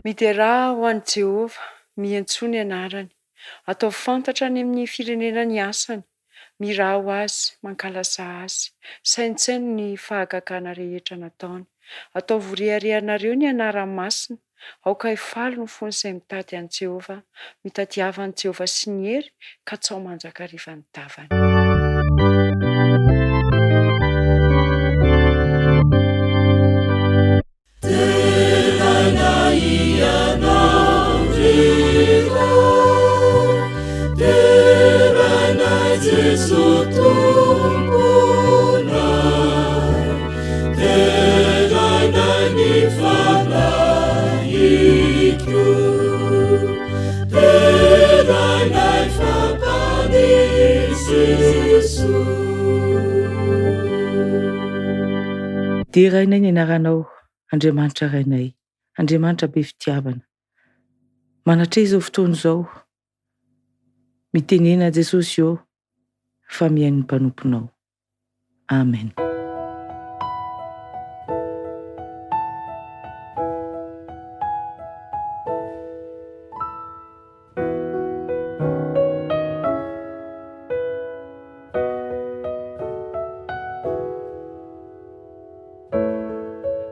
Midera ho an'i Jehova, miantsoa ny anarany. Atao fantatra any amin'ny firenena ny asany. Miraha ho azy, mankalasa azy. Saintsainy ny fahagagana rehetra nataony. Atao voreharehanareo ny anarany masina. Aoka hifaly no fony izay mitady an'i Jehova. Mitadiava an'i Jehova sy ny hery, ka tsy ao manjaka riva ny davany. Dia rainay ny anaranao, Andriamanitra rainay, Andriamanitra be fitiavana. Manatrea izao fotoana izao, mitenena Jesosy eo fa mihain'ny mpanomponao. Amen.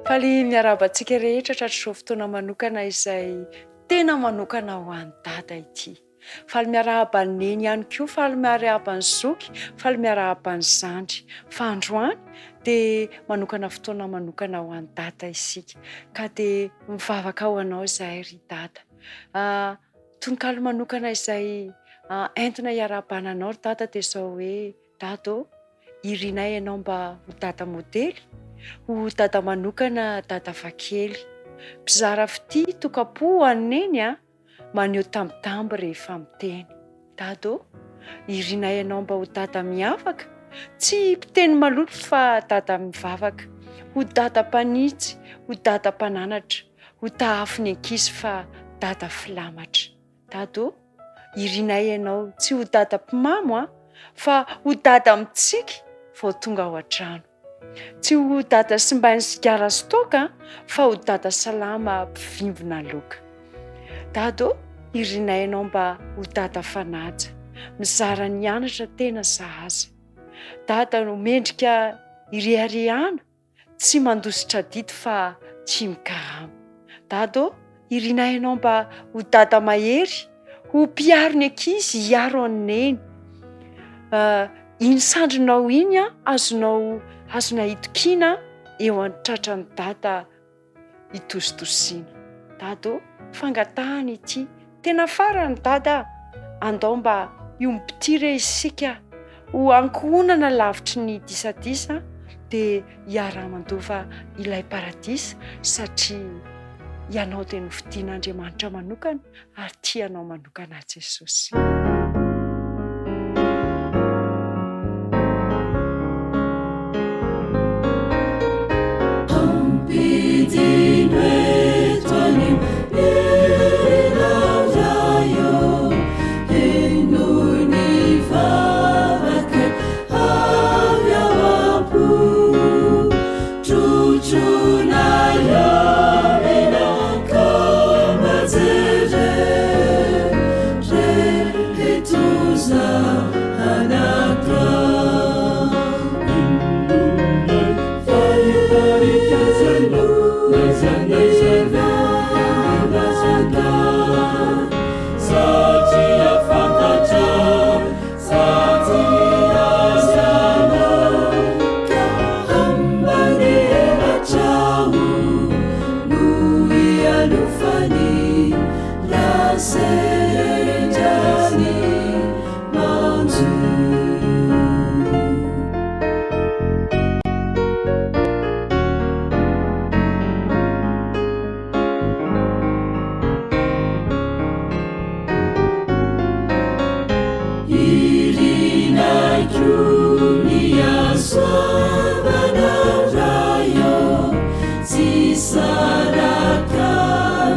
Faly miarabantsika rehetra tratrizao fotoana manokana izay tena manokana ho an'ny Dada ity. Faly miarahaba ny Neny ihany koa, faly miarahaba ny Zoky, faly miarahaba ny Zandry. Fa androany dia manokana fotoana manokana ho an'ny Dada isika. Ka dia mivavaka ho anao izahay ry Dada. Tononkalo manokana izay entina hiarahabana anao ry Dada dia izao hoe: Dada, irinay ianao mba ho Dada modely, ho Dada manokana, Dada vakely. Mpizara fity toka-po ho an'ny Neny maneho tambitamby rehefa miteny. Dada, irinay ianao mba ho Dada miavaka, tsy mpiteny maloto fa Dada mivavaka, ho Dada mpanitsy, ho Dada mpananatra, ho tahafin'ny ankizy fa Dada filamatra. Dada, irinay ianao tsy ho Dada mpimamo fa ho Dada mitsiky vao tonga ao an-trano. Tsy ho Dada simbainy sigara sy toaka fa ho Dada salama mpivimbina loka. Dada, irinay ianao mba ho Dada fanaja, mizara ny anatra tena sahaza. Dada, mendrika irehariana, tsy mandositra dito fa tsy mikarama. Dada, irinay ianao mba ho Dada mahery, ho mpiaro ny ankizy hiaro ny Neny. Iny sandrinao iny azonao itokiana eo an-tratran'ny Dada itositosina. Dada, fangatahana ity tena farany Dada, andao mba iompitire isika ho ankohonana lavitry ny disadisa dia hiara-mandova ilay paradisa, satria ianao dia novidian'Andriamanitra manokana ary tianao manokana Jesosy. Saraka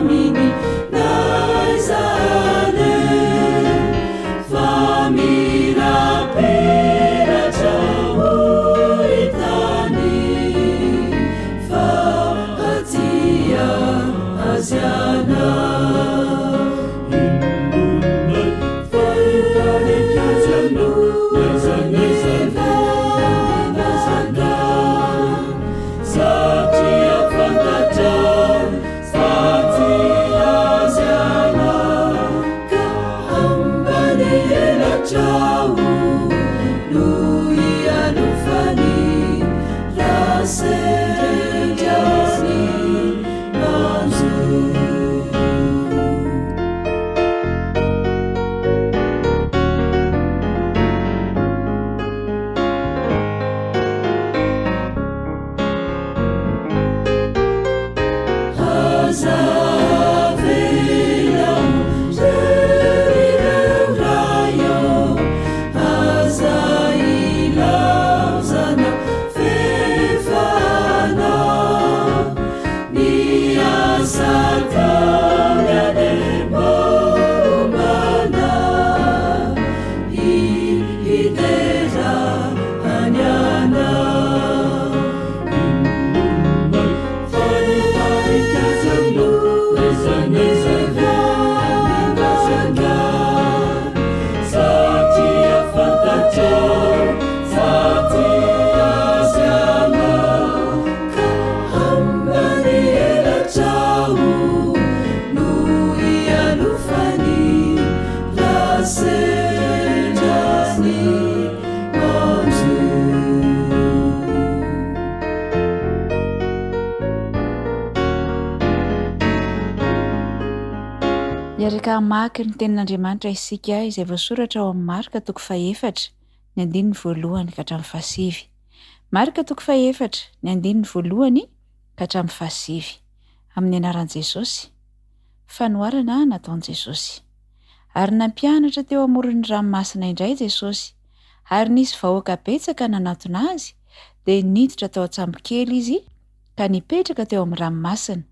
mini, naizane. Iaraka maka ny tenin'Andriamanitra isika izay voasoratra ao amin'ny Marka 4 ny 1 ka hatramin'ny 7. Marka 4 ny 1 ka hatramin'ny 7. Amin'ny anaran'i Jesosy. Fanoharana nataon'i Jesosy. Ary nampianatra teo amoron'ny ranomasina indray Jesosy, ary nisy vahoaka betsaka nanantona azy, dia niditra tao an-tsambokely izy ka nipetraka teo amin'ny ranomasina.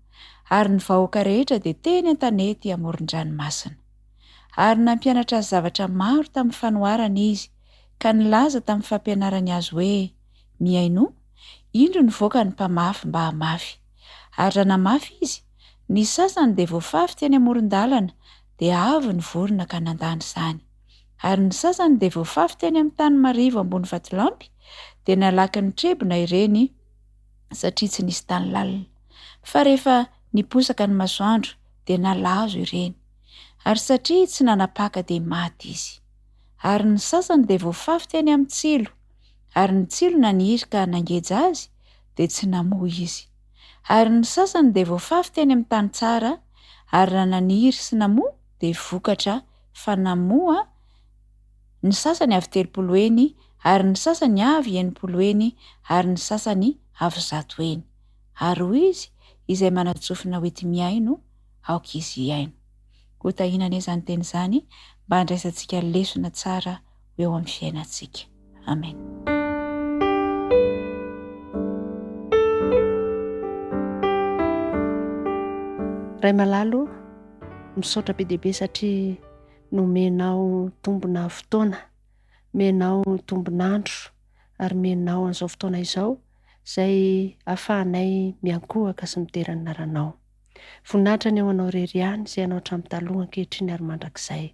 Ary ny vahoaka rehetra dia teny an-tanety amoron-dranomasina. Ary nampianatra azy zavatra maro tamin'ny fanoharana izy, ka nilaza tamin'ny fampianarany azy hoe, miaino, indro nivoaka ny mpamafy mba hamafy. Ary raha namafy izy, ny sasany dia voafafy teny amoron-dalana, dia avy ny vorona ka nandany izany. Ary ny sasany dia voafafy teny amin'ny tany marivo ambony vatolampy, dia nalaky ny trebona ireny satria tsy nisy tany lalina. Fa rehefa niposaka ny masoandro dia nalazo ireny, ary satria tsy nanapaka dia maty izy. Ary ny sasany dia voafafy teny amin'ny tsilo, ary ny tsilo naniry ka nangeja azy dia tsy namoa izy. Ary ny sasany dia voafafy teny amin'ny tany tsara, ary raha naniry sy namoa dia vokatra, fa namoa ny sasany avy 30 eny, ary ny sasany avy 90 eny, ary ny sasany avy 100 eny. Ary hoy izy izay manatsofina ho ety miaino, aoka izy hiaino. Ho tahinana izany teny izany mba handraisantsika lesona tsara eo amin'ny fiainantsika. Amen. Ray malalo, misaotra be dia be satria nomenao tombona fotoana, menao tombonandro, ary menao an'izao fotoana izao, izay ahafahanay miankohaka sy miteran'ny naranao. Voninahitra ny eo anao rery ihany izay anao hatramin'ny taloha ankehitriny ary mandrakizay.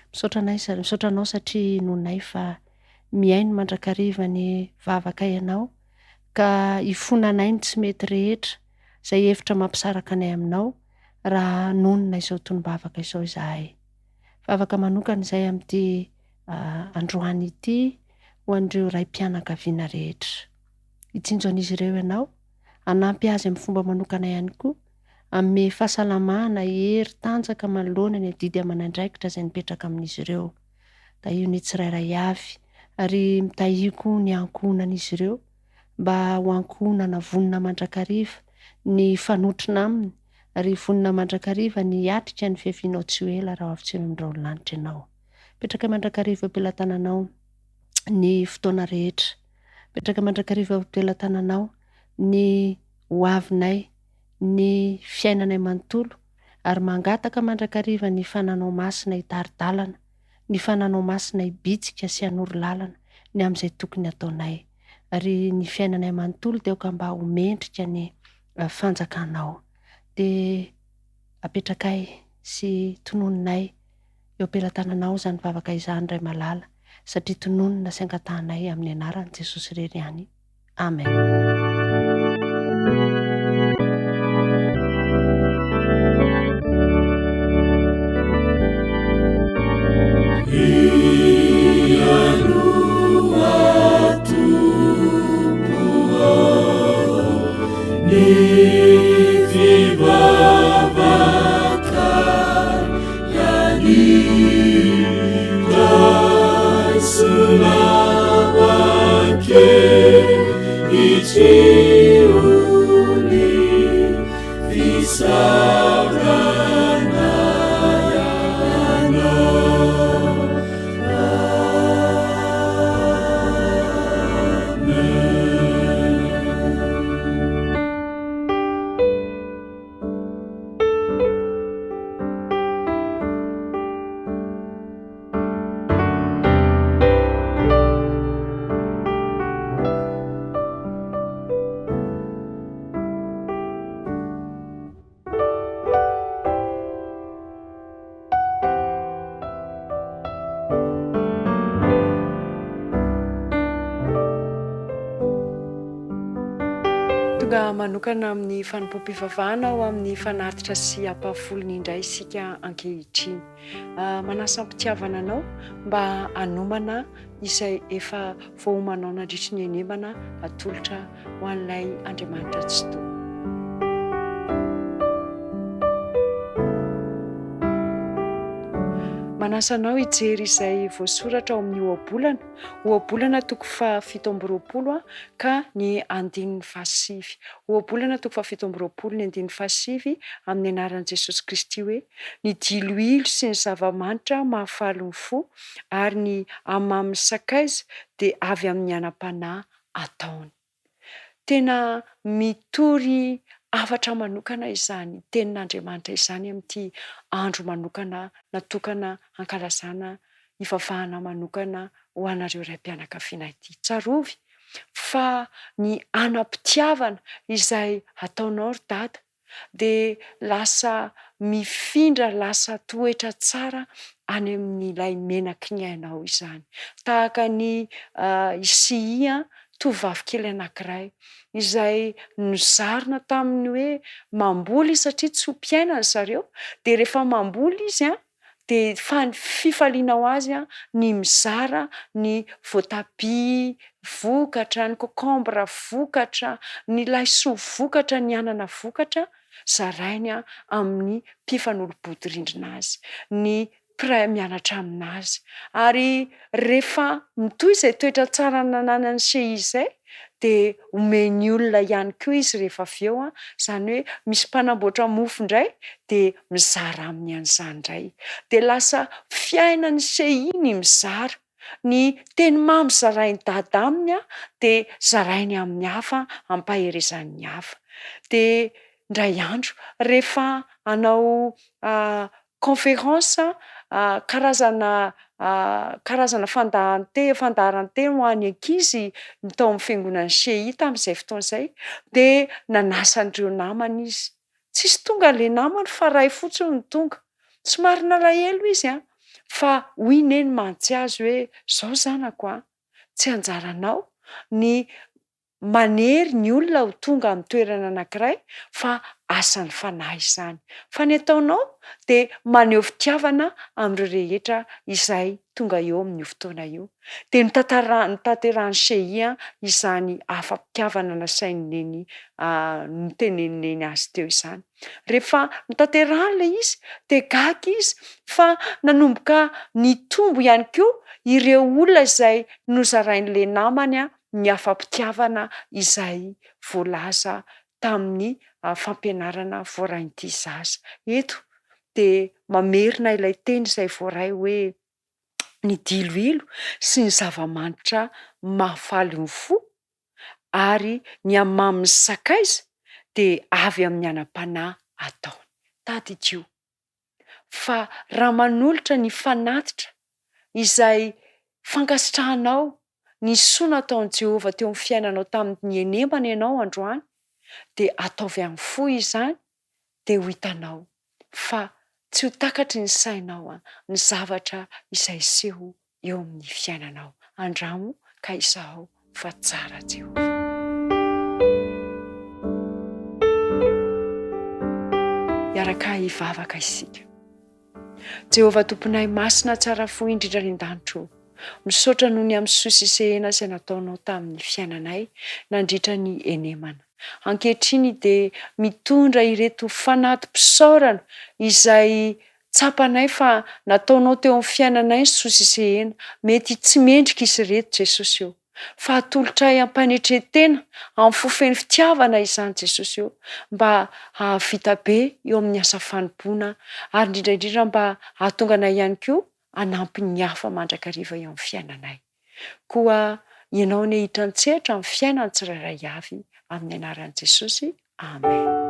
Misaotra anao satria nonay fa miaino mandrakariva ny vavaka ianao, ka ifonanay ny tsy mety rehetra izay hevitra mampisaraka anay aminao raha nonona izao tonom-bavaka izao izahay. Vavaka manokana izay amin'ity androany ity ho an'ireo raim-pianakaviana rehetra. Itsinjo an'izy ireo ianao, anampy azy amin'ny fomba manokana ihany koa, amin'ny fahasalamana, hery, tanjaka manoloana ny adidy aman'andraikitra izay nipetraka amin'izy ireo. Tahio ny tsirairay avy, ary mitahiko ny ankohonan'izy ireo, mba ho ankohonana vonina mandrakariva ny fanotrina aminy, ary vonina mandrakariva ny atrika ny fiavianao tsy ho ela raha avy tsy amin'irao lanitra ianao. Petraka mandrakariva am-pelatananao ny fotoana rehetra. Petraka mandrakariva am-pelatananao ny hoavinay, ny fiainanay manontolo, ary mangataka mandrakariva ny fananao masina hitari-dalana, ny fananao masina hibitsika sy hanoro lalana ny amin'izay tokony ataonay, ary ny fiainanay manontolo dia ka mba ho mendrika ny fanjakanao. Dia apetrakay sy tonononay eo ampelantananao zany vavaka izany ray malala, satria tononona sy angatanay amin'ny anaran' Jesosy irery ihany. Amen. Tonga manokana amin'ny fanompoam-pivavahana ao amin'ny fanatitra sy ampahafolony indray isika ankehitriny. Manasa ampitiavana anao mba hanomana izay efa voahomanao nandritry ny anemana atolotra ho an'ilay Andriamanitra tsy toa. Manasa anao hijery izay voasoratra ao amin'ny ohabolana toko fahafito amby roapolo ka ny andininy fahasivy. Ohabolana toko fahafito amby roapolo ny andininy fahasivy amin'ny anaran'i Jesosy Kristy hoe: ny diloilo sy ny zava-manitra mahafaly ny fo, ary ny amamin'ny sakaiza dia avy amin'ny anam-panahy ataony. Tena mitory hafatra manokana izany tenin'Andriamanitra izany amin'ity andro manokana natokana hankalazana ivavahana manokana ho anareo raim-pianakaviana ity. Tsarovy fa ny anam-pitiavana izay ataonao ry dada dia lasa mifindra, lasa toetra tsara any amin'ilay menaky ny ainao izany. Tahaka ny Isia, tovovavy kely anankiray izay nozarina taminy hoe mamboly satria tsy hompiaina ny zareo, dia rehefa mamboly izy dia fifaliana ho azy ny mizara ny voatabia vokatra, ny kokombra vokatra, ny laisoa vokatra, ny anana vokatra, zarainy amin'ny mpifanolo-bodirindrina azy, ny mpiray mianatra aminazy. Ary rehefa mitoy izay toetra tsara nananany Isia izay, dia omeny olona ihany koa izy rehefa avy eo, izany hoe misy mpanamboatra mofo indray dia mizara amin'ny an'izany indray. Dia lasa fiainany Isia ny mizara, ny teny mamy zarainy dada aminy dia zarainy amin'ny hafa, ampaherezan'ny hafa. Dia indray andro rehefa hanao conférence, karazana fandaharan-teny ho an'ny ankizy tao amin'ny fiangonan'ny CI tamin'izay fotoana izay, dia nanasa an'ireo namany izy. Tsisy tonga ilay namany fa iray fotsiny ny tonga. Somary nalahelo izy fa hoy neny mantsy azy hoe: izao zanako, tsy anjaranao ny manery ny olona ho tonga amin'ny toerana anankiray, fa asan'ny fanahy izany. Fa ny ataonao dia maneho fitiavana amin'ireo rehetra izay tonga eo amin'io fotoana io. Dia notanterahany CI izany afa-pitiavana nasainy neny noteneniny neny azy teo izany. Rehefa notanterahany ilay izy dia gaga izy fa nanomboka nitombo ihany koa ireo olona izay nozarain'ilay namany ny afa-pitiavana izay voalaza tamin'ny fampianarana voarain'ity zaza. Eto dia mamerina ilay teny izay voaray hoe: ny diloilo sy ny zava-manitra mahafaly ny fo, ary ny amamin'ny sakaiza dia avy amin'ny anam-panahy ataony. Tadidio fa raha manolotra ny fanatitra izay fankasitrahanao ny soa nataon'i Jehovah teo amin'ny fiainanao tamin'ny anemana ianao androany, dia ataovy amin'ny fo izany dia ho hitanao fa tsy ho takatry ny sainao ny zavatra izay seho eo amin'ny fiainanao. Andramo ka izaho fa tsara Jehova. Iaraka hivavaka isika. Jehova tomponay masina tsara fo indrindra ny an-danitro, misaotra noho ny amin'ny sosisehana izay nataonao tamin'ny fiainanay nandritra ny enemana. Ankehitriny dia mitondra ireto fanatim-pisaorana izay tsapanay fa nataonao teo amin'ny fiainanay ny sosisehana, mety tsy mendrika izy reto Jesosy eo. Fa atolotray ampanetretena amin'ny fofeny fitiavana izany Jesosy eo, mba hahavita be eo amin'ny asa fanompoana, ary indrindraindrindra mba hahatonga anay ihany koa hanampy ny hafa mandrakariva eo amin'ny fiainanay. Koa ianao ny hitan-tsehatra amin'ny fiainany tsirairay avy, amin'ny anaran'i Jesosy. Amen.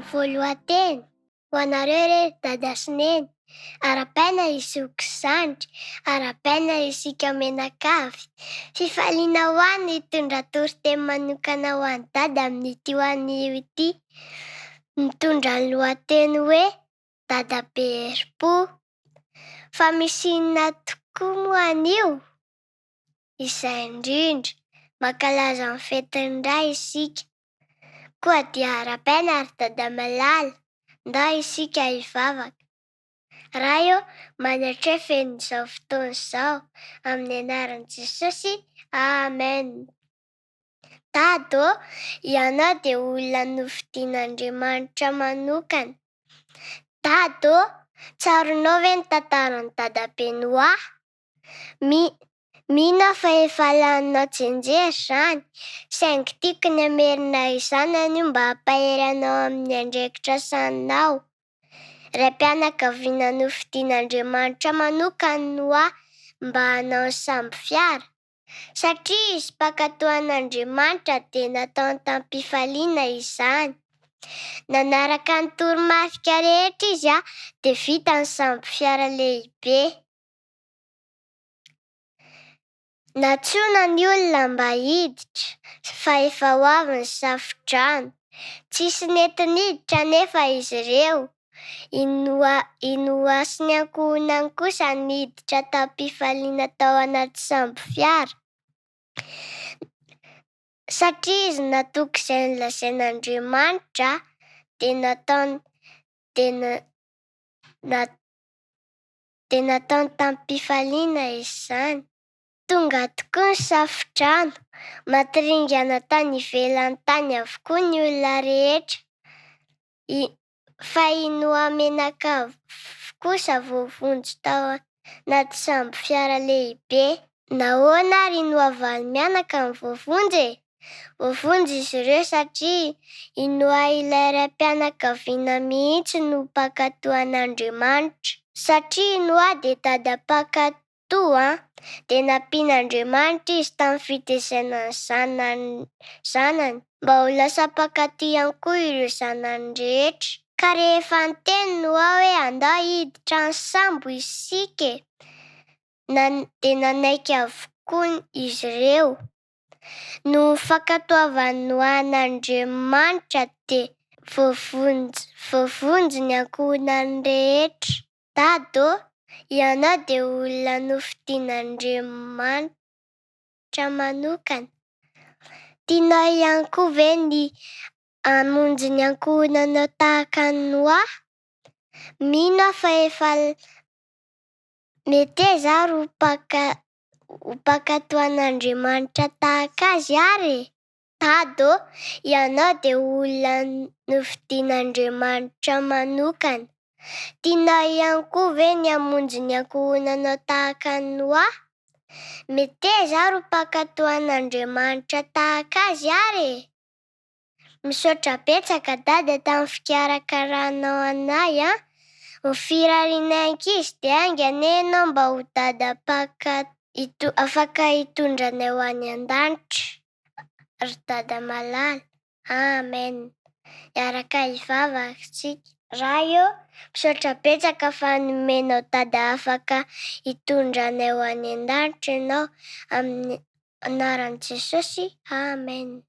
Voalohanteny ho anareo rery dada sy neny, ara-paina izoky zandry, ara-paina isika menakavy. Fifaliana ho any hitondra toriteny manokana ho any dada amin'ity ho anio ity. Mitondra ny lohateny hoe dada be herim-po. Fa misy inona tokoa moa anio? Izay indrindra mankalaza ny fetin'iray isika. koa dia ara-paina ary dada malala, nda isika hivavaka. Raha eo manatrea fen'izao fotoana izao amin'ny anaran'i Jesosy, amen. Dado, ianao dia olona novidian'Andriamanitra manokana. Dado, tsaronao ve ny tantaran'i dadabe Noa? Mino aho fa efa laninao jenjery izany, saingy tiako ny hamerina izanany io mba hampahery anao amin'ny andraikitra saninao. Ray mpianakaviana novidian'Andriamanitra manokana Noa mba hanao samby fiara, satria izy mpakatoan'Andriamanitra dia nataony tampifaliana izany. Nanaraka ny toromarika rehetra izy dia vita ny samby fiara lehibe. Natsoina ny olona mba hiditra, fa efa ho avy ny safodrano. Tsisy nentin' hiditra nefa izy ireo. I Noa sy ny ankohonany kosa niditra tampifaliana tao anaty samby fiara. Satria izy natoky izay nolazain'Andriamanitra dia nataony tampifaliana izany. Tonga tokoa ny safodrano, matiringana tany ivelan'ny tany avokoa ny olona rehetra. Fa i Noa menaka kosa voavonjy tao anaty samby fiara lehibe. Nahoana ary Noa valy mianaka ny voavonjy? Voavonjy izy ireo satria i Noa ilay raim-pianakaviana mihitsy no mpakatoan'Andriamanitra. Satria Noa dia dada mpakatoa, dia nampian'Andriamanitra izy tamin'ny fitaizana ny zanany mba ho lasa mpakato ihany koa ireo zanany rehetra. Ka rehefa niteny Noa hoe andao hiditra ny sambo isika, dia nanaiky avokoa izy ireo. No fankatoavan'ny Noa an'Andriamanitra dia voavonjy ny ankohonany rehetra. Dado, ianao dia olona novidian'Andriamanitra manokana. Tianao ihany koa ve ny hamonjy ny ankohonanao tahaka ny Noa? Mino aho fa efa mety zary ho mpakatoan'Andriamanitra tahaka azy ary. Dado, ianao dia olona novidian'Andriamanitra manokana. Tianao ihany koa ve ny hamonjy ny ankohonanao tahaka ny Noa? Mety zary ho mpakatoan'Andriamanitra tahaka azy ary. Misaotra betsaka dada tamin'ny fikarakaranao anay. Ny firarianay ankizy dia haingana ianao mba ho dada afaka hitondranay ho any an-danitra. Ry dada malala, amen. Iaraka hivavaka isika. Raha eo, misaotra betsaka fa nomenao dada afaka hitondranay ho any an-danitra ianao amin'ny anaran'i Jesosy, amen.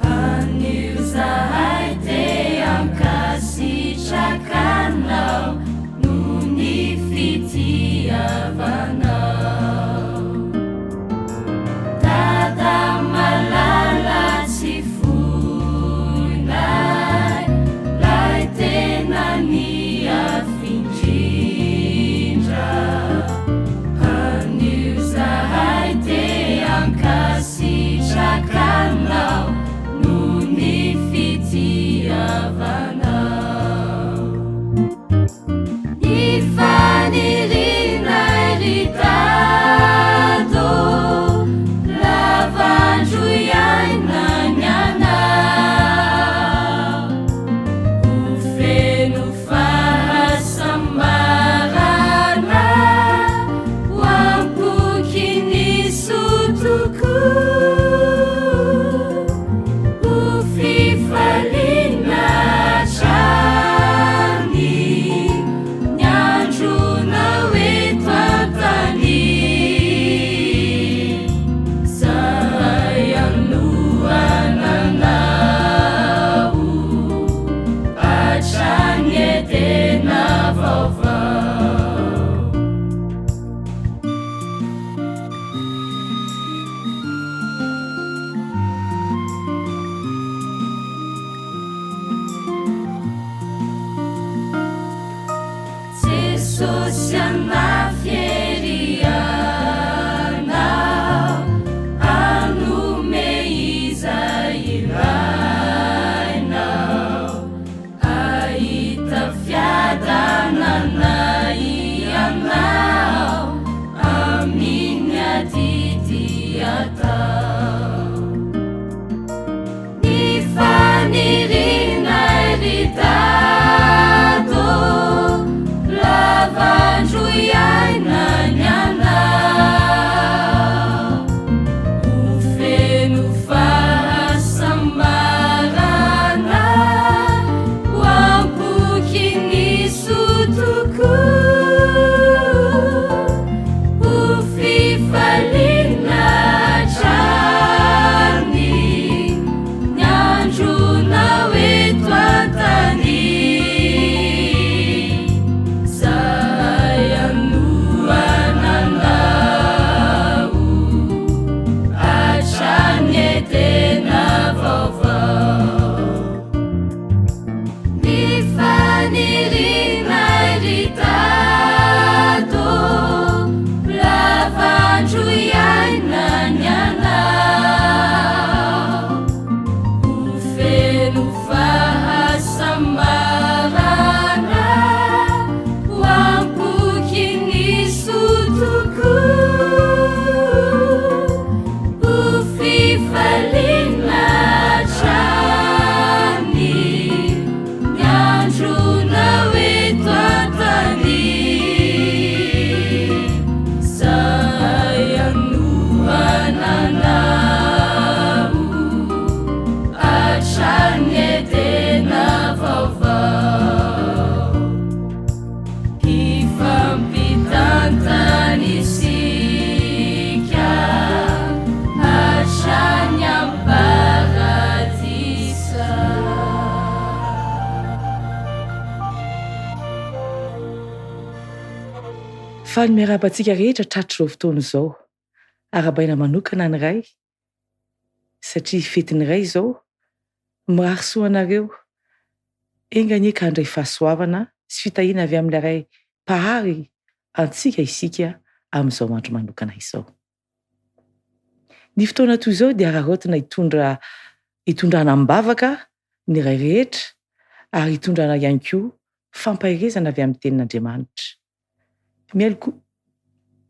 Anio zahay te am kasi trakanao. Fa ny miarabantsika rehetra tratry izao fotoana izao, arabaina manokana ny ray, satria fetiny ray izao mirahasoa anareo enganie ka handray fahasoavana sy fitahiana avy amin'ilay ray mpahary antsika isika amin'izao andro manokana izao. Ny fotoana toy izao dia ararotina hitondrana mbavaka ny ray rehetra ary hitondrana ihany koa fampahirezana avy amin'ny tenin'Andriamanitra. Mialoha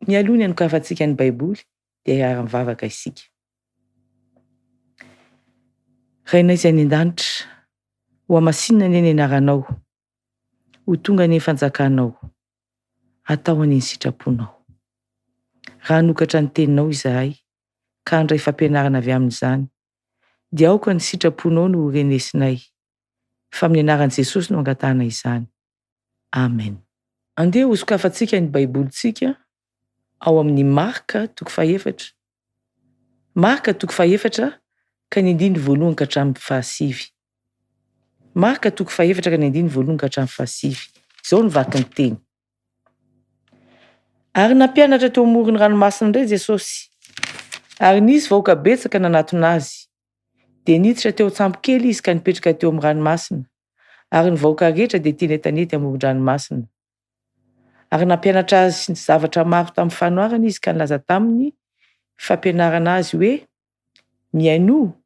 ny anokavantsika ny Baiboly dia hiara-mivavaka isika. Rainay izay any an-danitra, ho amasinina ny anaranao, ho tonga ny fanjakanao, atao any ny sitraponao. Raha nokatra ny teninao izahay, ka handray fampianarana avy amin'izany, dia aoka ny sitraponao no renesinay, fa amin'ny anaran'i Jesosy no angatahana izany. Amen. Andeha ho sokafantsika ny Baibolitsika ao amin'ny Marka 4. Marka 4 ka ny 1 ka hatramin'ny 9. Marka 4 ka ny 1 ka hatramin'ny 9. Izao ny vaky ny teny. Ary nampianatra teo amoron'ny ranomasina indray Jesosy, ary nisy vahoaka betsaka nanatona azy, dia niditra teo an-tsambo kely izy ka nipetraka teo amin'ny ranomasina, ary ny vahoaka rehetra dia tia netanety amoron-dranomasina. Ary nampianatra azy ny zavatra maro tamin'ny fanoarana izy ka nilaza taminy fampianarana azy hoe, miaino,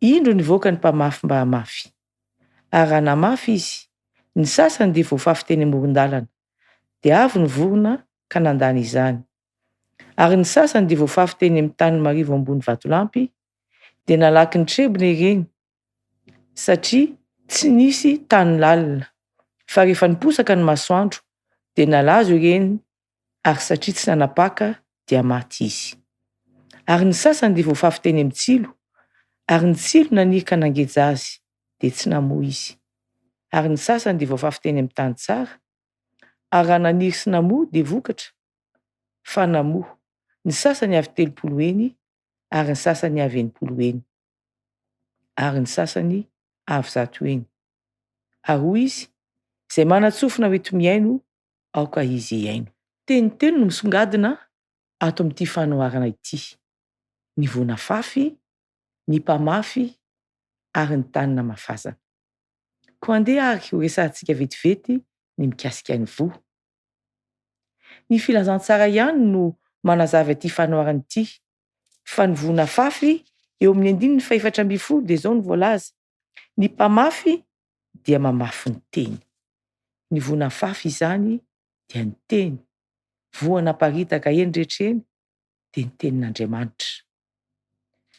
indro ny voaka ny mpamafy mba hamafy. Ary raha namafy izy, ny sasany dia voafafy teny amoron-dalana, dia avy ny vorona ka nandany izany. Ary ny sasany dia voafafy teny amin'ny tany marivo ambony vatolampy, dia nalaky ny trebony ireny, satria tsy nisy tany lalina. Fa rehefa niposaka ny masoandro, dia nalazo ireny, ary satria tsy nanapaka dia maty izy. Ary ny sasany dia voafafy teny amin'ny tsilo, ary ny tsilo naniry ka nangeja azy, dia tsy namoa izy. Ary ny sasany dia voafafy teny amin'ny tany tsara, ary raha naniry sy namoa dia vokatra, fa namoa. Ny sasany avy 30 eny, ary ny sasany avy 80 eny, ary ny sasany avy 100 eny. Ary hoy izy, izay manatsofina hoe miaino, aoka izy iaino. Telo no misongadina ato amin'ity fanoharana ity: ny vonafafy, ny mpamafy, ary ny tanina mafazana. Ko andeha ary ho resahantsika vetivety ny mikasika ny vo. Ny filazantsara ihany no manazava ity fanoharana ity, fa ny vonafafy eo amin'ny 410 dia izao ny voalaza. Ny mpamafy dia mamafy ny teny. Ny vonafafy izany dia ny teny, voana paritaka eny rehetreny, dia ny tenin'Andriamanitra.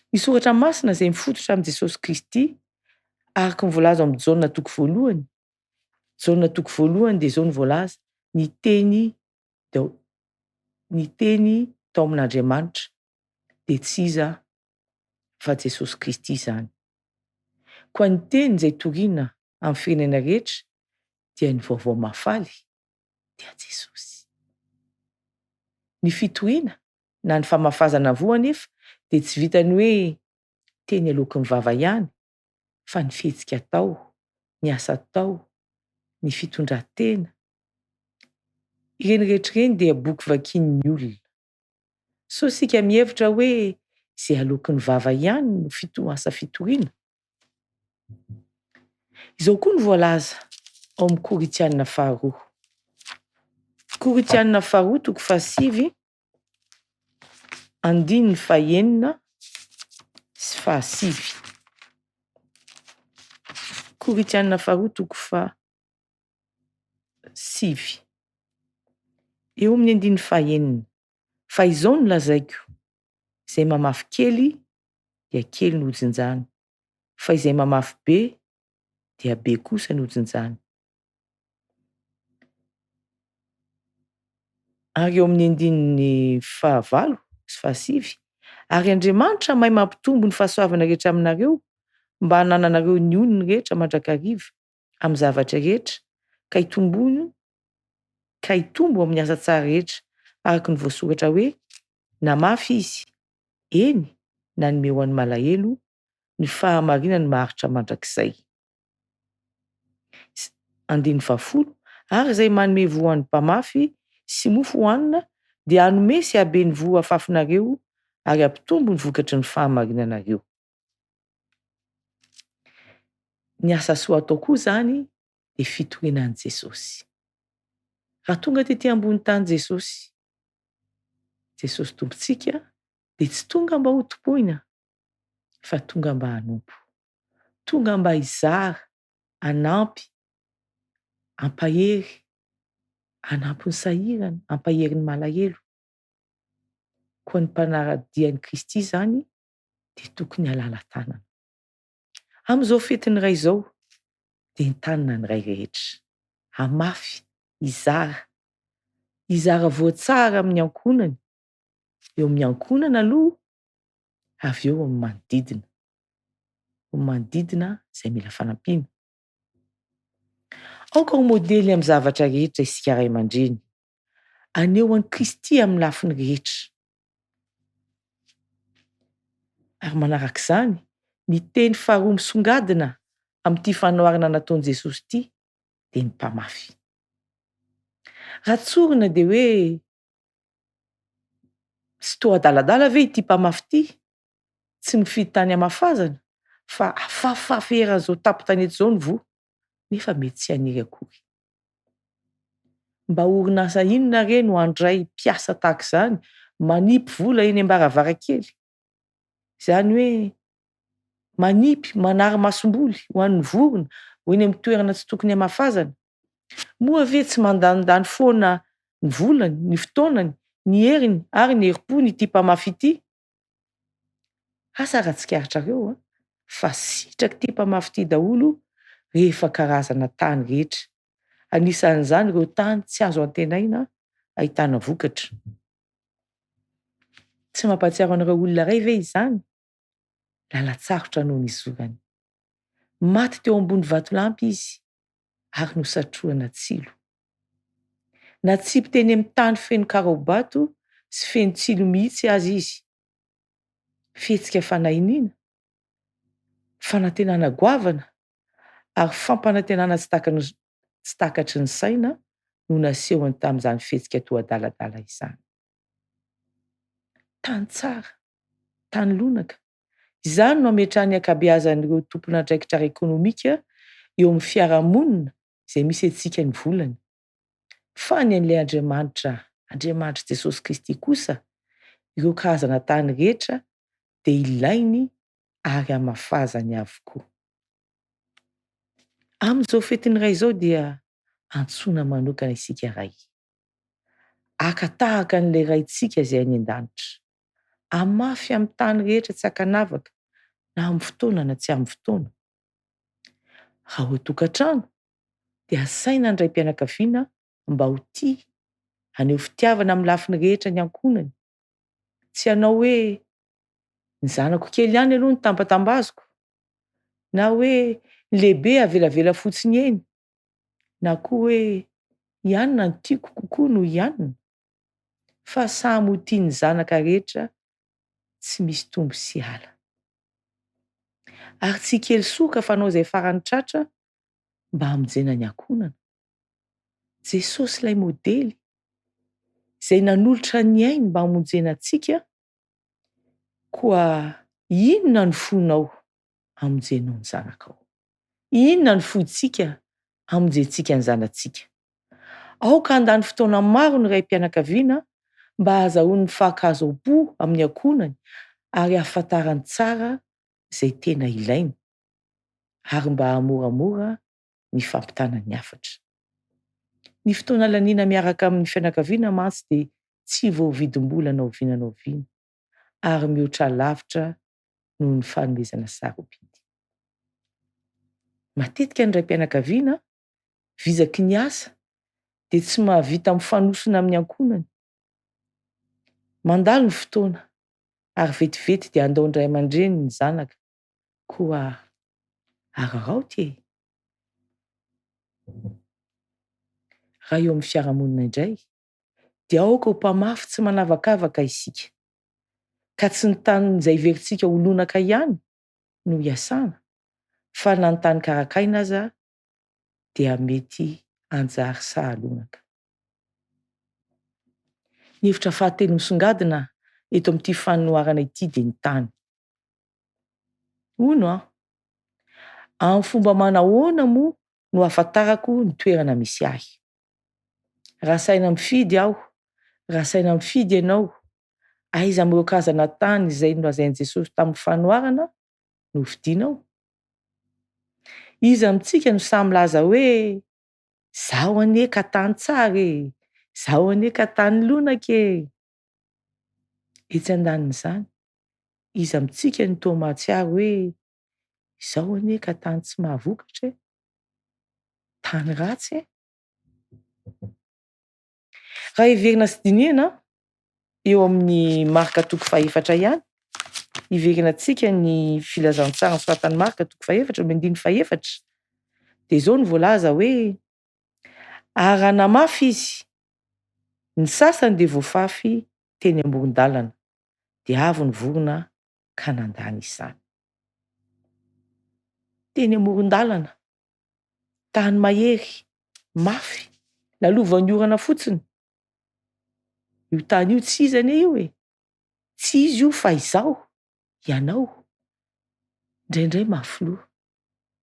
Ny soratra masina izay mifototra amin'i Jesosy Kristy, araka ny voalaza amin'ny Jaona 1. Jaona 1 dia izao ny voalaza: ny teny tao amin'Andriamanitra, dia tsy iza fa Jesosy Kristy izany. Koa ny teny izay toriana amin'ny firenena rehetra dia ny vaovao mahafaly, dia Jesosy. Ny fitoriana na ny famafazana voa anefa dia tsy vitany hoe teny aloky ny vava ihany, fa ny fihetsika tao, ny asa tao, ny fitondran-tena. Ireny rehetrareny dia boky vakian'ny olona. So isika mihevitra hoe izay aloky ny vava ihany no asa fitoriana. Izao koa ny voalaza ao amin'ny Korinthianina 2. Korinthianina 2 toko 7, andininy 9 sy 7. Korinthianina 2 toko 7. Eo amin'ny andininy 9. Fa izao no lazaiko: izay mamafy kely dia kely no hojinjany, fa izay mamafy be dia be kosa no hojinjany. Ary eo amin'ny andininy 9 sy 7, ary Andriamanitra mahay mampitombo ny fahasoavana rehetra aminareo, mba hanananareo ny oniny rehetra mandrakariva amin'ny zavatra rehetra, ka hitombo amin'ny asa tsara rehetra, araka ny voasoratra hoe, namafy izy, eny, nanome ho an'ny malahelo, ny fahamarinany maharitra mandrakizay. Andininy 10, ary izay manome voa ho an'ny mpamafy, sy mofo hohanina dia hanome sy habe ny voa afafinareo ary ampitombo ny vokatry ny fahamarinanareo. Ny asa soa atao koa zany dia fitorenan'i Jesosy. Raha tonga tetỳ ambony tany Jesosy tompontsika, dia tsy tonga mba ho topoina, fa tonga mba hanompo, tonga mba hizara, hanampy, hampahery, hanampy ny sahirana, hampahery ny malahelo. Koa ny mpanaradian'i Kristy zany dia tokony halala tanana. Amin'izao fetiny iray izao dia entanina ny ray rehetra, hamafy, hizara voatsara amin'ny ankonany, eo amin'ny ankonana aloha, avy eo amin'ny manodidina. Ny manodidina izay mila fanampiana. Aoka ho modely amin'ny zavatra rehetra isika ray aman-dreny. Aneo an'i Kristy amin'ny lafiny rehetra. Ary manarak'izany, ny teny faharoa misongadina amin'ity fanoharana nataon'i Jesosy ity dia ny mpamafy. Raha tsorina dia hoe tsy toa adaladala ve ity mpamafy ity? Tsy mifidy tany hamafazana, fa afafafy eran'izao tampon-tanety izao ny voa, nefa mety tsy haniry akory. Mba orinasa inona re no handray mpiasa tahaka izany, manipy vola eny am-baravarakely? Izany hoe manipy, manary-masomboly ho an'ny vorona, ho eny amin'ny toerana tsy tokony hamafazana. Moa ve tsy mandanindany foana ny volany, ny fotoanany, ny heriny ary ny herim-pony ity mpamafy ity? Asa raha-tsikaritra fa sitraky ity mpamafy ity daholo rehefa karazana tany rehetra. Anisan'izany ireo tany tsy azo antenaina ahitana vokatra. Tsy mampatsiaro an'ireo olona iray ve izany? Lalatsarotra noho ny zorany. Maty teo ambony vatolampy izy ary nosatroana tsilo. Natsipy teny amin'ny tany feno karaobato sy feno tsilo mihitsy azy izy. Fihetsika fanahiniana, fanantenana goavana ary fampanantenana tsy takatry ny saina no nasehony tamin'izany fihetsika toa adaladala izany. Tany tsara, tany lonaka, izany no ametrahany ankabeazan'ireo tompon'andraikitra ara-ekônômika eo amin'ny fiarahamonina izay misy antsika ny volany. Fa ny an'ilay Andriamanitra Jesosy Kristy kosa, ireo karazana tany rehetra dia ilainy ary hamafazany avokoa. Amin'izao fetiny iray izao dia antsoina manokana isika ray. Haka tahaka an'ilay raintsika izay any an-danitra. Hamafy amin'ny tany rehetra tsy hakanavaka, na amin'ny fotoana na tsy amin'ny fotoana. Raha ho tokantrano dia asaina ny raim-pianakaviana mba ho tia, haneho fitiavana amin'ny lafiny rehetra ny ankonany. Tsy hanao hoe ny zanako kely ihany aloha ny tambatambaziko, na hoe ny lehibe avelavela fotsiny eny, na koa hoe ianona no tiako kokoa no ianona. Fa samy ho tiany zanaka rehetra, tsy misy tombo sy ala. Ary tsy kely soka fanao izay farany tratra mba hamonjena ny ankonana. Jesosy ilay modely izay nanolotra ny ainy mba hamonjena antsika, koa inona ny fonao hamonjenao ny zanakao? Inona ny fontsika hamonjentsika ny zanantsika? Aoka handany fotoana maro ny raim-pianakaviana mba hahazoany ny fahankazo-po amin'ny ankonany ary hahafantarany tsara izay tena ilainy ary mba hamoramora ny fampitana ny hafatra. Ny fotoana laniana miaraka amin'ny fianakaviana mantsy dia tsy voavidim-bola naovinanao viana ary mihoatra lavitra noho ny fanomezana sarobidy. Matetika ny raim-pianakaviana vizaky ny asa dia tsy mahavita mifanosona amin'ny ankonany. Mandalo ny fotoana ary vetivety dia andao ny ray aman-dreny ny zanaka, koa araraoty e. Raha eo amin'ny fiarahamonina indray dia aoka ho mpamafy tsy manavakavaka isika, ka tsy ny tany izay iverintsika ho lonaka ihany no hiasana, fa na ny tany karakaina aza dia mety hanjary sahalonaka. Ny hevitra fahatelo misongadina eto amin'ity fanoharana ity dia ny tany. Ono amin'ny fomba manahoana moa no ahafantarako ny toerana misy ahy. Raha saina mifidy aho, raha saina mifidy ianao, aiza amin'ireo karazana tany izay nolazain'i Jesosy tamin'ny fanoharana no vidinao? Iza amintsika no samy laza hoe zaho anie ka tany tsara e, zaho anie ka tany lonaka e. Etsy andanin'izany, iza amintsika no toa mahatsiaro hoe izaho anie ka tany tsy mahavokatra e, tany ratsy e. Raha heverina sy dinihana eo amin'ny marika toko 4 ihany, hiverina antsika ny filazantsara nosoratan'ny marika toko 4:4, dia izao no voalaza hoe ary raha namafy izy, ny sasany dia voafafy teny amoron-dalana, dia avy ny vorona ka nandany izany. Teny amoron-dalana, tany mahery, mafy, lalovan'ny orana fotsiny. Io tany io tsy izy anie io e, tsy izy io fa izaho, ianao. Indraindray mahafloha,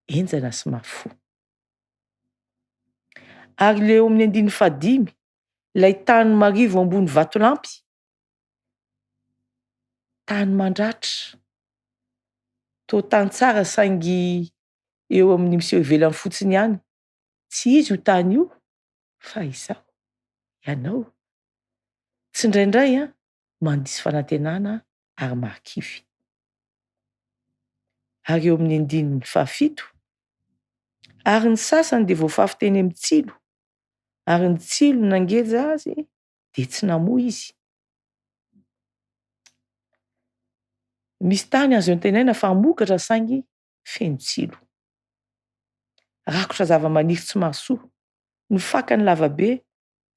enjana sy mahafo. Ary leo amin'ny 5, ilay tany marivo ambony vatolampy, tany mandratra, toa tany tsara saingy eo amin'ny miseho ivelany fotsiny ihany. Tsy izy io tany io fa izaho, ianao. Tsy indraindray mandisy fanantenana ary mahakify. Ary eo amin'ny 7, ary ny sasany dia voafafy teny amin'ny tsilo, ary ny tsilo nangeja azy dia tsy namoa izy. Misy tany azo antenaina fa mokatra saingy feno tsilo. Rakotra zava-maniry tsy mahasoa, ny fakany lavabe,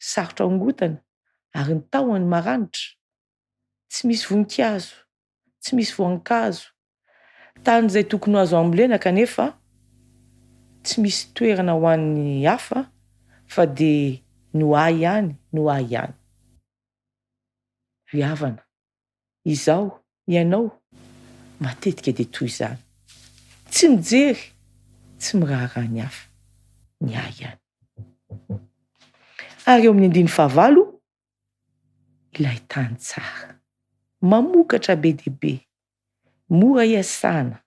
sarotra angotana, ary ny tahony maranitra. Tsy misy voninkazo, tsy misy voankazo. Tany izay tokony ho azo ambolena kanefa tsy misy toerana ho an'ny hafa fa dia ny ho ahy ihany, ny ho ahy ihany. Ry havana, izaho, ianao, matetika dia toy izany. Tsy mijery, tsy miraharaha ny hafa, ny ahy ihany. Ary eo amin'ny 9, ilay tany tsara, mamokatra be dia be, mora iasana.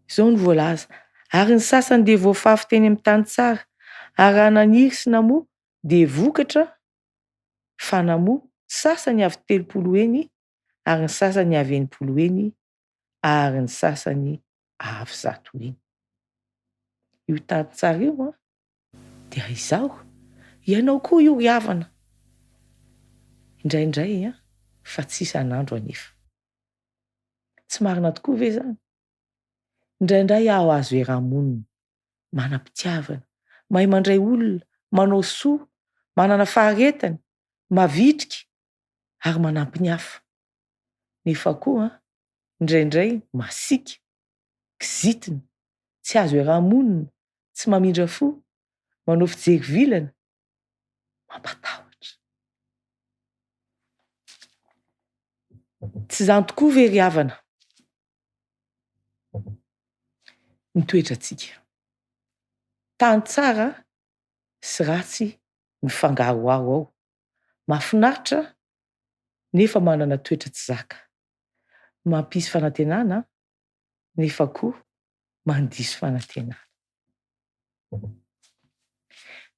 Izao ny voalaza, ary ny sasany dia voafafy teny amin'ny tany tsara, ary raha naniry sy namoa dia vokatra fa namoa, sasany avy 30 eny, ary ny sasany avy 80 eny, ary ny sasany avy 100 eny. Io tany tsara io dia izaho, ianao koa io ry havana. Indraindray fa tsy isan'andro anefa. Tsy marina tokoa ve zany? Indraindray aho azo eramonina, manam-pitiavana, mahay mandray olona, manao soa, manana faharetany, mavitrika ary manampy ny hafa. Nefa koa indraindray masiaka, kizitina, tsy azo eramonina, tsy mamindra fo, manao fijery vilana, mampatahotra. Tsy izany tokoa ve ry havana ny toetrantsika? Tany tsara sy ratsy mifangaroaro ao. Mahafinaritra nefa manana toetra tsy zaka. Mampisy fanantenana nefa koa mandiso fanantenana.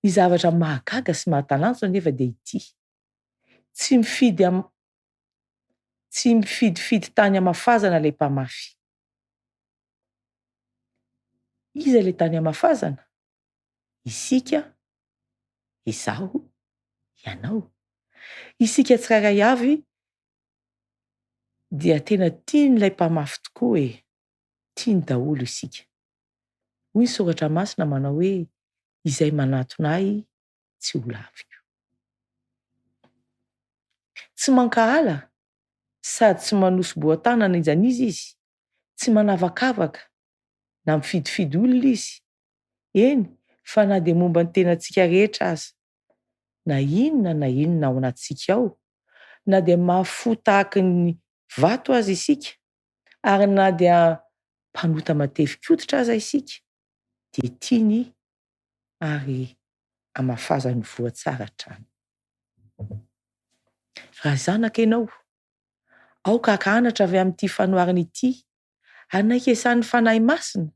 Ny zavatra mahagaga sy mahatalanjona nefa dia ity: tsy mifidifidy tany hamafazana ilay mpamafy. Iza ilay tany hamafazana? Isika, izaho, ianao. Isika tsirairay avy dia tena tian'ilay mpamafy tokoa e, tiany daholo isika. Hoy ny soratra masina manao hoe izay manatona ahy tsy ho laviko. Tsy mankahala sady tsy manosy boan-tanana izy, tsy manavakavaka na mifidifidy olona izy. Eny, fa na dia momba ny tenantsika rehetra aza na inona ao anatsika ao, na dia mafo tahaka ny vato azy isika, ary na dia mpanota matevy-koditra aza isika, dia tiany ary amafaza ny voatsara trano. Raha zanaka ianao, aoka anatra avy amin'ity fanoarana ity, anaikesan'ny fanahy masina,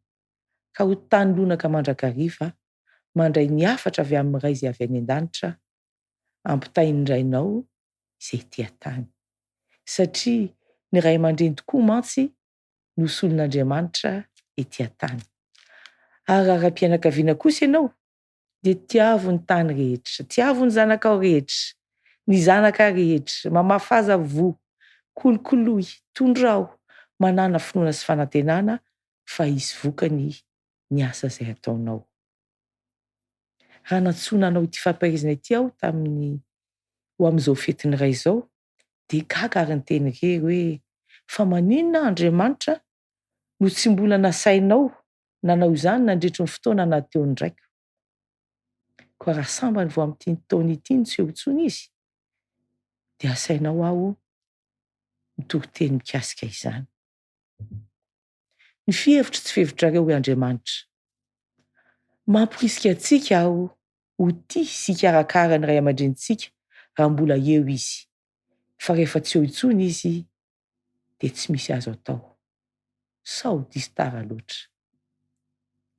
ka ho tany lonaka mandrakariva, mandray ny afatra avy amin'ny ray izay avy any an-danitra, ampitainy indrainao izay tia-tany. Satria ny ray aman-dreny tokoa mantsy no solon'Andriamanitra ety-tany. Ary raram-pianakaviana kosa ianao, dia tiavo ny tany rehetra, tiavo ny zanakao rehetra, ny zanaka rehetra, mamafaza vo, kolokoloy, tondrao, manana finoana sy fanantenana, fa hisy vokany ny asa izay ataonao. Raha nantsona anao ity fampirizana ity aho ho amin'izao fetiny iray izao, dia gaga ary ny teny rery hoe fa maninona Andriamanitra no tsy mbola nasainao nanao izany nandritry ny fotoana nateo ndraiky. Koa raha sambany vao amin'ity taona ity no tsy eo intsony izy, dia asainao aho mitoroteny mikasika izany. Ny fihevitra tsy fihevitrareo hoe Andriamanitra, mamporisika antsika aho ho tia sy hikarakara ny ray aman-drenitsika raha mbola eo izy, fa rehefa tsy eo intsony izy dia tsy misy azo atao. Sao diso tara loatra.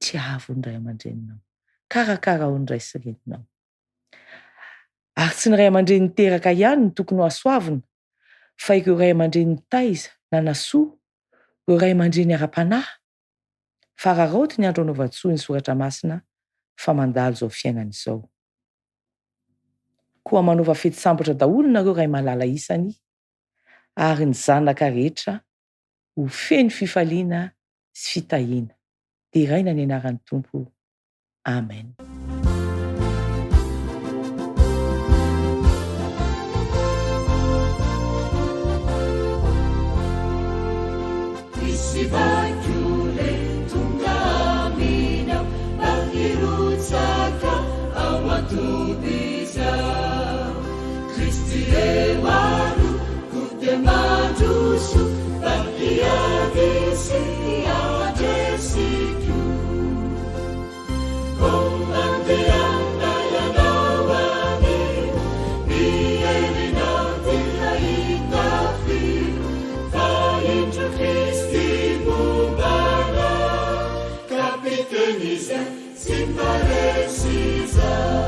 Tiavo ny ray aman-dreninao, karakara ao ny ray sy reninao. Ary tsy ny ray aman-dreny teraka ihany no tokony ho asoavina, fa ireo ray aman-dreny taiza na nasoa, ireo ray aman-dreny ara-panahy, fa raraoty ny andro anaovan-tsoa ny soratra masina fa mandalo izao fiainana izao. Koa manaova fety sambatra daholo nareo ray malala isany, ary ny zanaka rehetra ho feny fifaliana sy fitahiana. Dia raina ny anaran'ny Tompo. Amen. Kapiteniza, simparesiza.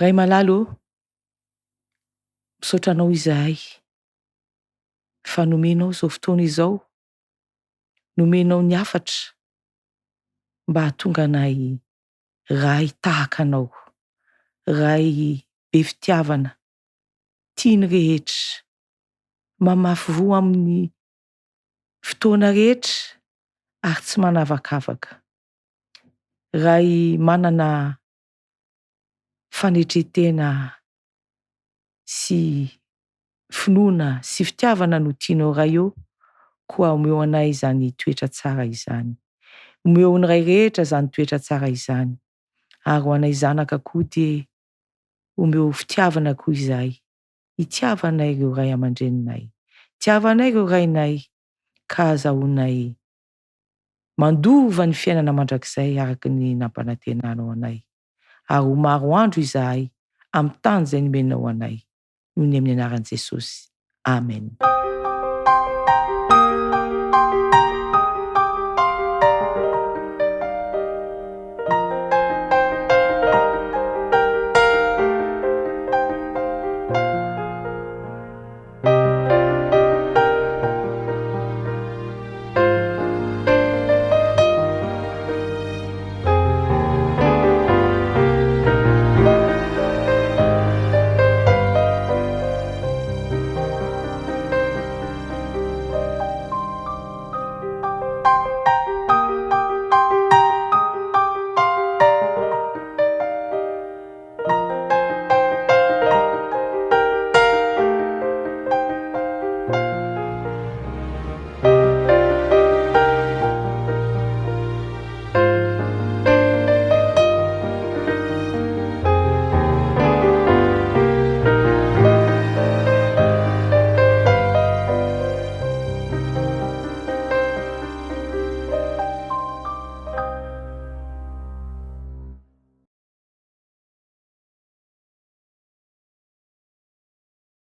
Ray malalo, misaotra anao izahay fa nomenao izao fotoana izao, nomenao ny afatra mba hahatonga anay ray tahaka anao, ray be fitiavana, tiany rehetra, mamafy voa amin'ny fotoana rehetra ary tsy manavakavaka. Ray manana fanetretena sy finoana sy fitiavana no tianao ray eo, koa omeo anay izany toetra tsara izany. Omeo ny ray rehetra izany toetra tsara izany. Ary ho anay zanaka koa dia omeo fitiavana koa izahay. Itiavanay ireo ray aman-dreninay. Itiavanay ireo rainay ka azahoanay mandova ny fiainana mandrakizay araka ny nampanantenanao anay. Ary ho maro andro izahay amin'ny tany izay nomenao anay. Noho ny amin'ny anaran'i Jesosy. Amen.